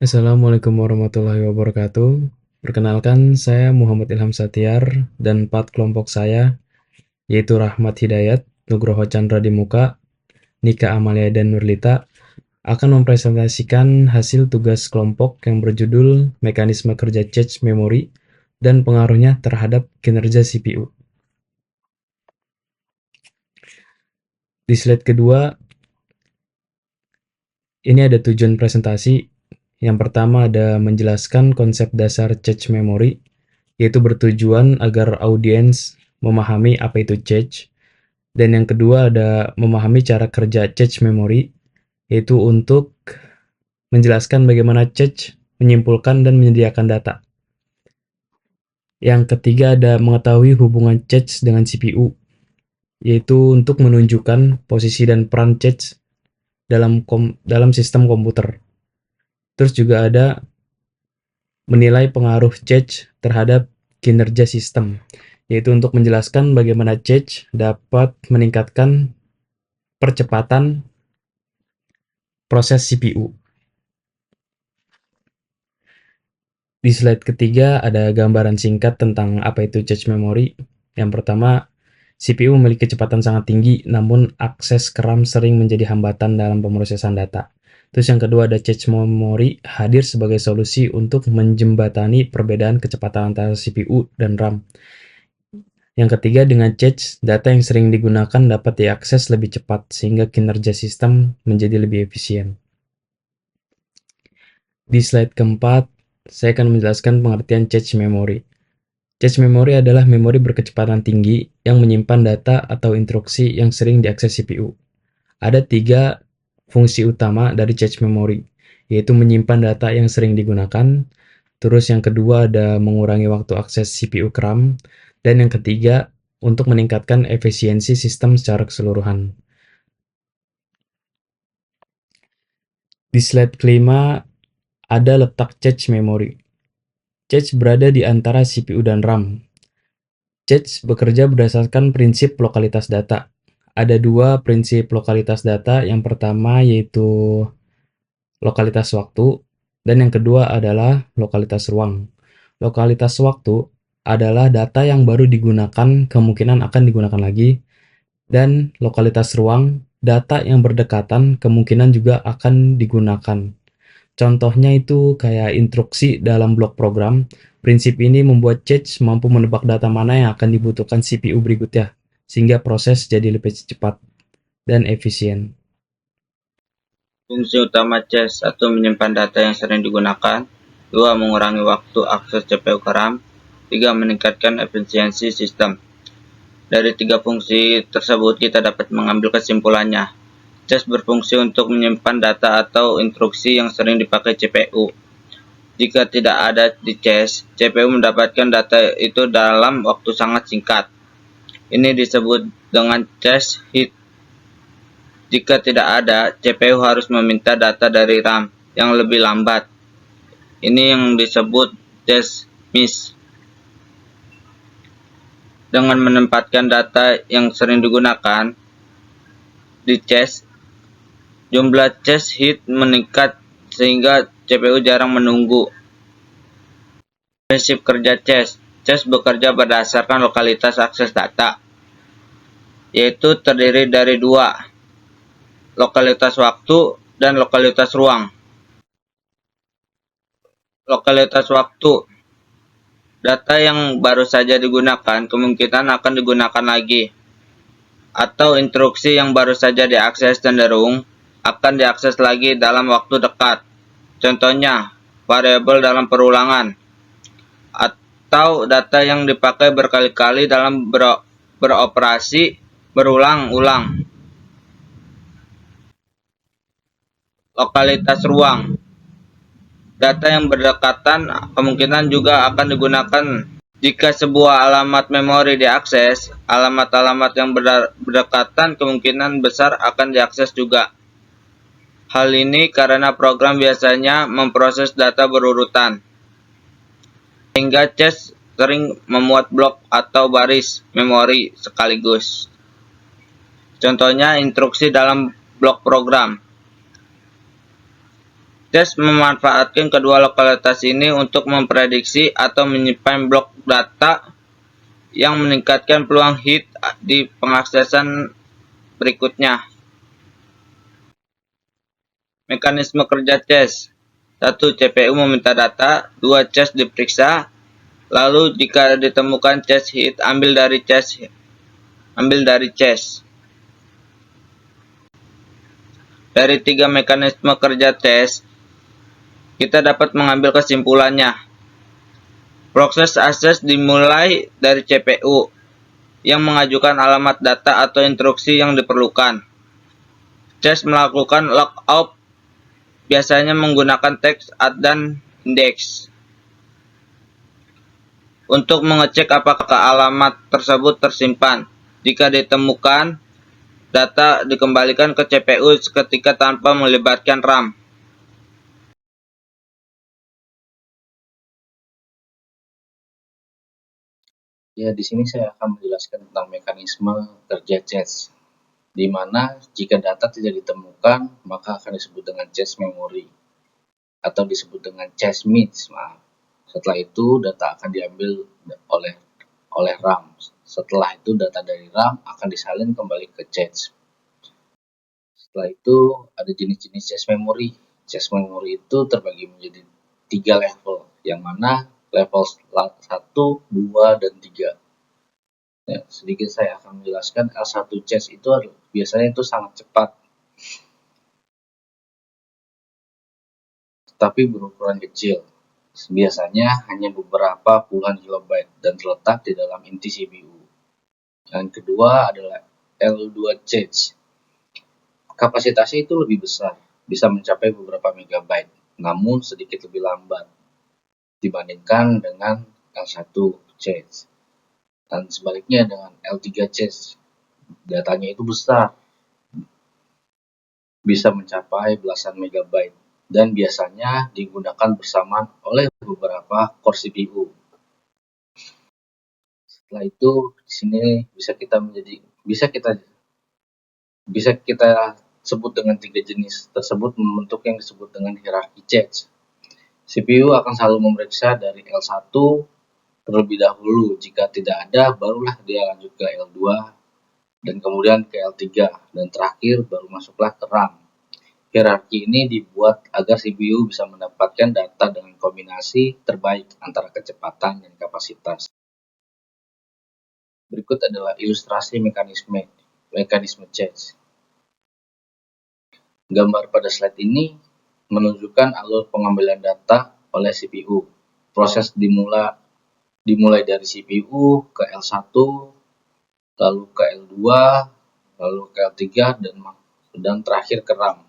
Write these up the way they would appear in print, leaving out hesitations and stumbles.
Assalamualaikum warahmatullahi wabarakatuh. Perkenalkan, saya Muhammad Ilham Satyar dan 4 kelompok saya, yaitu Rahmat Hidayat, Nugroho Chandra Dimuka, Nika Amalia dan Nurlita, akan mempresentasikan hasil tugas kelompok yang berjudul Mekanisme Kerja Cache Memory dan Pengaruhnya Terhadap Kinerja CPU. Di slide kedua, ini ada tujuan presentasi. Yang pertama ada menjelaskan konsep dasar cache memory, yaitu bertujuan agar audiens memahami apa itu cache. Dan yang kedua ada memahami cara kerja cache memory, yaitu untuk menjelaskan bagaimana cache menyimpulkan dan menyediakan data. Yang ketiga ada mengetahui hubungan cache dengan CPU, yaitu untuk menunjukkan posisi dan peran cache dalam sistem komputer. Terus juga ada menilai pengaruh cache terhadap kinerja sistem, yaitu untuk menjelaskan bagaimana cache dapat meningkatkan percepatan proses CPU. Di slide ketiga ada gambaran singkat tentang apa itu cache memory. Yang pertama, CPU memiliki kecepatan sangat tinggi, namun akses ke RAM sering menjadi hambatan dalam pemrosesan data. Terus yang kedua ada cache memory hadir sebagai solusi untuk menjembatani perbedaan kecepatan antara CPU dan RAM. Yang ketiga, dengan cache, data yang sering digunakan dapat diakses lebih cepat sehingga kinerja sistem menjadi lebih efisien. Di slide keempat, saya akan menjelaskan pengertian cache memory. Cache memory adalah memori berkecepatan tinggi yang menyimpan data atau instruksi yang sering diakses CPU. Ada 3 fungsi utama dari cache memory, yaitu menyimpan data yang sering digunakan, terus yang kedua ada mengurangi waktu akses CPU ke RAM, dan yang ketiga untuk meningkatkan efisiensi sistem secara keseluruhan. Di slide kelima ada letak cache memory. Cache berada di antara CPU dan RAM. Cache bekerja berdasarkan prinsip lokalitas data. Ada 2 prinsip lokalitas data. Yang pertama yaitu lokalitas waktu, dan yang kedua adalah lokalitas ruang. Lokalitas waktu adalah data yang baru digunakan kemungkinan akan digunakan lagi, dan lokalitas ruang, data yang berdekatan kemungkinan juga akan digunakan. Contohnya itu kayak instruksi dalam blok program. Prinsip ini membuat cache mampu menebak data mana yang akan dibutuhkan CPU berikutnya, sehingga proses jadi lebih cepat dan efisien. Fungsi utama cache: 1. Menyimpan data yang sering digunakan. 2. Mengurangi waktu akses CPU ke RAM. 3. Meningkatkan efisiensi sistem. Dari 3 fungsi tersebut kita dapat mengambil kesimpulannya. Cache berfungsi untuk menyimpan data atau instruksi yang sering dipakai CPU. Jika tidak ada di cache, CPU mendapatkan data itu dalam waktu sangat singkat. Ini disebut dengan cache hit. Jika tidak ada, CPU harus meminta data dari RAM yang lebih lambat. Ini yang disebut cache miss. Dengan menempatkan data yang sering digunakan di cache, jumlah cache hit meningkat sehingga CPU jarang menunggu. Prinsip kerja cache. Cache bekerja berdasarkan lokalitas akses data, yaitu terdiri dari 2, lokalitas waktu dan lokalitas ruang. Lokalitas waktu: data yang baru saja digunakan kemungkinan akan digunakan lagi, atau instruksi yang baru saja diakses cenderung akan diakses lagi dalam waktu dekat. Contohnya, variabel dalam perulangan, atau data yang dipakai berkali-kali dalam beroperasi berulang-ulang. Lokalitas ruang: data yang berdekatan kemungkinan juga akan digunakan. Jika sebuah alamat memori diakses, alamat-alamat yang berdekatan kemungkinan besar akan diakses juga. Hal ini karena program biasanya memproses data berurutan, sehingga cache sering memuat blok atau baris memori sekaligus. Contohnya instruksi dalam blok program. Cache memanfaatkan kedua lokalitas ini untuk memprediksi atau menyimpan blok data yang meningkatkan peluang hit di pengaksesan berikutnya. Mekanisme kerja cache. 1. CPU meminta data. 2. Cache diperiksa. Lalu jika ditemukan cache hit, ambil dari cache. Dari 3 mekanisme kerja cache, kita dapat mengambil kesimpulannya. Proses akses dimulai dari CPU yang mengajukan alamat data atau instruksi yang diperlukan. Cache melakukan lookup biasanya menggunakan teks dan indeks untuk mengecek apakah alamat tersebut tersimpan. Jika ditemukan, data dikembalikan ke CPU seketika tanpa melibatkan RAM. Ya, di sini saya akan menjelaskan tentang mekanisme kerja cache, di mana jika data tidak ditemukan, maka akan disebut dengan cache memory atau disebut dengan cache miss. Setelah itu data akan diambil oleh RAM. Setelah itu data dari RAM akan disalin kembali ke cache. Setelah itu ada jenis-jenis cache memory. Cache memory itu terbagi menjadi 3 level, yang mana level 1, 2, dan 3. Ya, sedikit saya akan menjelaskan. L1 cache itu biasanya itu sangat cepat, tetapi berukuran kecil. Biasanya hanya beberapa puluhan kilobyte dan terletak di dalam inti CPU. Yang kedua adalah L2 cache. Kapasitasnya itu lebih besar, bisa mencapai beberapa megabyte, namun sedikit lebih lambat dibandingkan dengan L1 cache. Dan sebaliknya dengan L3 cache, datanya itu besar, bisa mencapai belasan megabyte, dan biasanya digunakan bersamaan oleh beberapa core CPU. Setelah itu, di sini bisa kita sebut dengan 3 jenis tersebut membentuk yang disebut dengan hierarki cache. CPU akan selalu memeriksa dari L1 terlebih dahulu. Jika tidak ada, barulah dia lanjut ke L2 dan kemudian ke L3, dan terakhir baru masuklah ke RAM. Hierarki ini dibuat agar CPU bisa mendapatkan data dengan kombinasi terbaik antara kecepatan dan kapasitas. Berikut adalah ilustrasi mekanisme cache. Gambar pada slide ini menunjukkan alur pengambilan data oleh CPU. Proses dimulai dari CPU ke L1, lalu ke L2, lalu ke L3, dan terakhir ke RAM.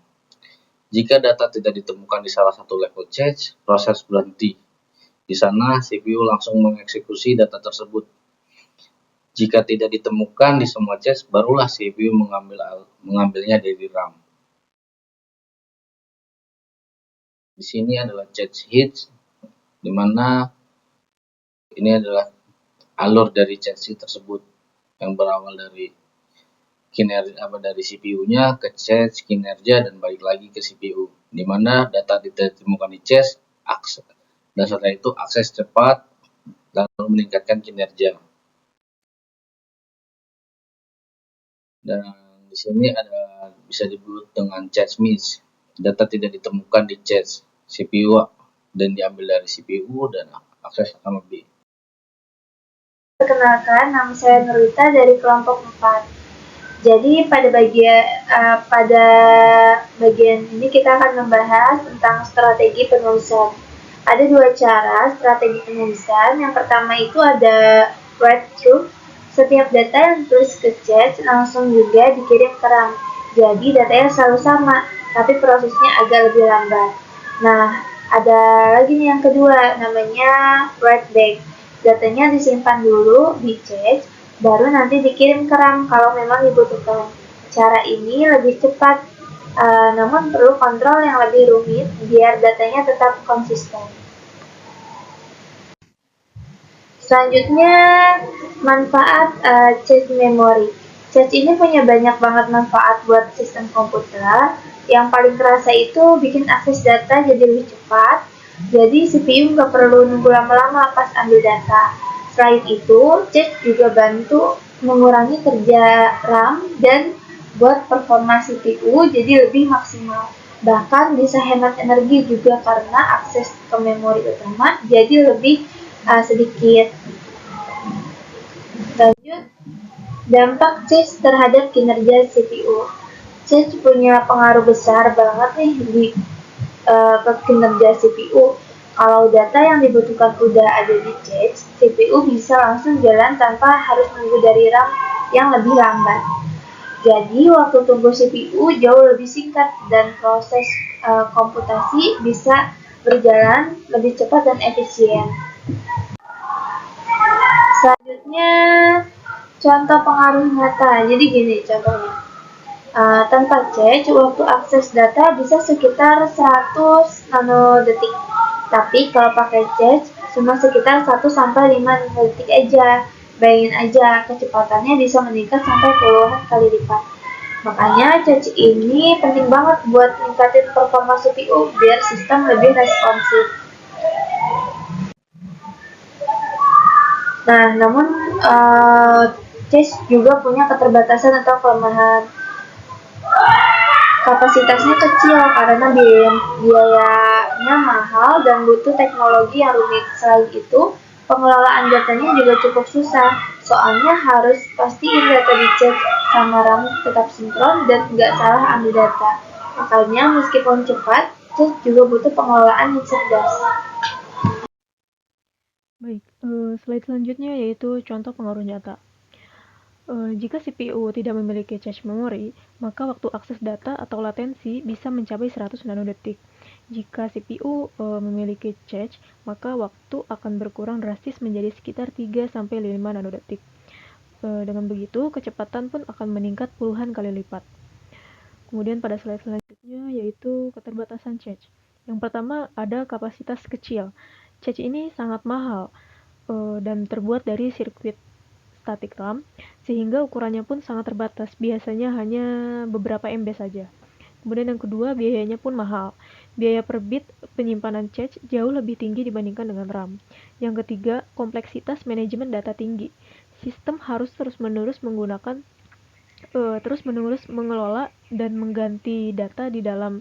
Jika data tidak ditemukan di salah satu level cache, proses berhenti. Di sana, CPU langsung mengeksekusi data tersebut. Jika tidak ditemukan di semua cache, barulah CPU mengambilnya dari RAM. Di sini adalah cache hits, di mana ini adalah alur dari cache tersebut yang berawal dari dari CPU-nya ke cache, kinerja, dan balik lagi ke CPU, di mana data ditemukan di cache, dan setelah itu akses cepat lalu meningkatkan kinerja. Dan di sini bisa disebut dengan cache miss. Data tidak ditemukan di cache CPU dan diambil dari CPU, dan akses akan lebih. Perkenalkan, nama saya Nurita dari kelompok 4. Jadi pada bagian ini kita akan membahas tentang strategi penulisan. Ada 2 cara strategi penulisan. Yang pertama itu ada write through. Setiap data yang ditulis ke cache langsung juga dikirim ke RAM. Jadi datanya selalu sama, tapi prosesnya agak lebih lambat. Nah, ada lagi nih yang kedua, namanya write back. Datanya disimpan dulu di cache, baru nanti dikirim ke RAM kalau memang dibutuhkan. Cara ini lebih cepat, namun perlu kontrol yang lebih rumit biar datanya tetap konsisten. Selanjutnya, manfaat cache memory. Cache ini punya banyak banget manfaat buat sistem komputer. Yang paling kerasa itu bikin akses data jadi lebih cepat. Jadi CPU nggak perlu nunggu lama-lama pas ambil data. Selain itu, cache juga bantu mengurangi kerja RAM dan buat performa CPU jadi lebih maksimal. Bahkan bisa hemat energi juga karena akses ke memori utama jadi lebih sedikit. Lanjut, dampak cache terhadap kinerja CPU. Cache punya pengaruh besar banget nih ke kinerja CPU. Kalau data yang dibutuhkan udah ada di cache, CPU bisa langsung jalan tanpa harus nunggu dari RAM yang lebih lambat. Jadi waktu tunggu CPU jauh lebih singkat dan proses komputasi bisa berjalan lebih cepat dan efisien. Selanjutnya, contoh pengaruh nyata. Jadi gini contohnya. Tanpa cache, waktu akses data bisa sekitar 100 nanodetik. Tapi kalau pakai cache, cuma sekitar 1-5 nanodetik aja. Bayangin aja, kecepatannya bisa meningkat sampai puluhan kali lipat. Makanya cache ini penting banget buat ningkatin performa CPU biar sistem lebih responsif. Nah, namun cache juga punya keterbatasan atau kelemahan. Kapasitasnya kecil karena biayanya mahal dan butuh teknologi yang rumit. Selain itu, pengelolaan datanya juga cukup susah, soalnya harus pastiin data di cache sama RAM tetap sinkron dan nggak salah ambil data. Makanya meskipun cepat, cache juga butuh pengelolaan yang cerdas. Baik, slide selanjutnya yaitu contoh pengaruh nyata. Jika CPU tidak memiliki cache memori, maka waktu akses data atau latensi bisa mencapai 100 nanodetik. Jika CPU memiliki cache, maka waktu akan berkurang drastis menjadi sekitar 3-5 nanodetik. Dengan begitu, kecepatan pun akan meningkat puluhan kali lipat. Kemudian pada slide selanjutnya yaitu keterbatasan cache. Yang pertama ada kapasitas kecil. Cache ini sangat mahal dan terbuat dari sirkuit static RAM, sehingga ukurannya pun sangat terbatas, biasanya hanya beberapa MB saja. Kemudian yang kedua, biayanya pun mahal. Biaya per bit penyimpanan cache jauh lebih tinggi dibandingkan dengan RAM. Yang ketiga, kompleksitas manajemen data tinggi. Sistem harus terus-menerus mengelola dan mengganti data di dalam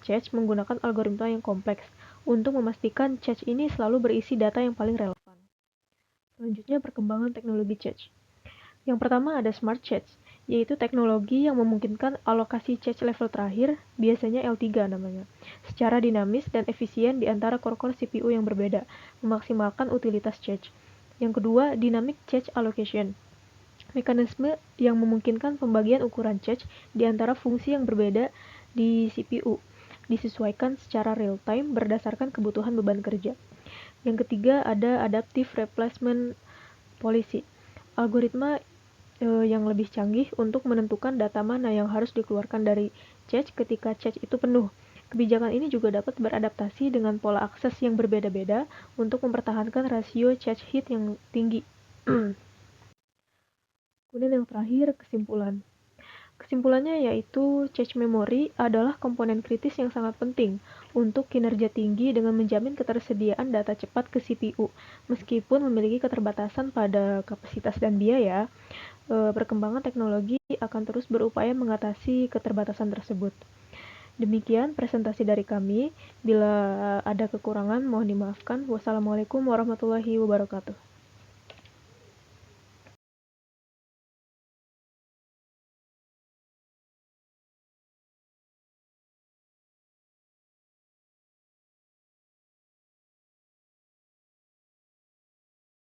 cache menggunakan algoritma yang kompleks untuk memastikan cache ini selalu berisi data yang paling relevan. Selanjutnya, perkembangan teknologi cache. Yang pertama ada smart cache, yaitu teknologi yang memungkinkan alokasi cache level terakhir, biasanya L3 namanya, secara dinamis dan efisien di antara core-core CPU yang berbeda, memaksimalkan utilitas cache. Yang kedua, dynamic cache allocation, mekanisme yang memungkinkan pembagian ukuran cache di antara fungsi yang berbeda di CPU, disesuaikan secara real-time berdasarkan kebutuhan beban kerja. Yang ketiga ada adaptive replacement policy, algoritma yang lebih canggih untuk menentukan data mana yang harus dikeluarkan dari cache ketika cache itu penuh. Kebijakan ini juga dapat beradaptasi dengan pola akses yang berbeda-beda untuk mempertahankan rasio cache hit yang tinggi. Kemudian yang terakhir, kesimpulan. Kesimpulannya yaitu cache memory adalah komponen kritis yang sangat penting untuk kinerja tinggi dengan menjamin ketersediaan data cepat ke CPU. Meskipun memiliki keterbatasan pada kapasitas dan biaya, perkembangan teknologi akan terus berupaya mengatasi keterbatasan tersebut. Demikian presentasi dari kami. Bila ada kekurangan mohon dimaafkan. Wassalamualaikum warahmatullahi wabarakatuh.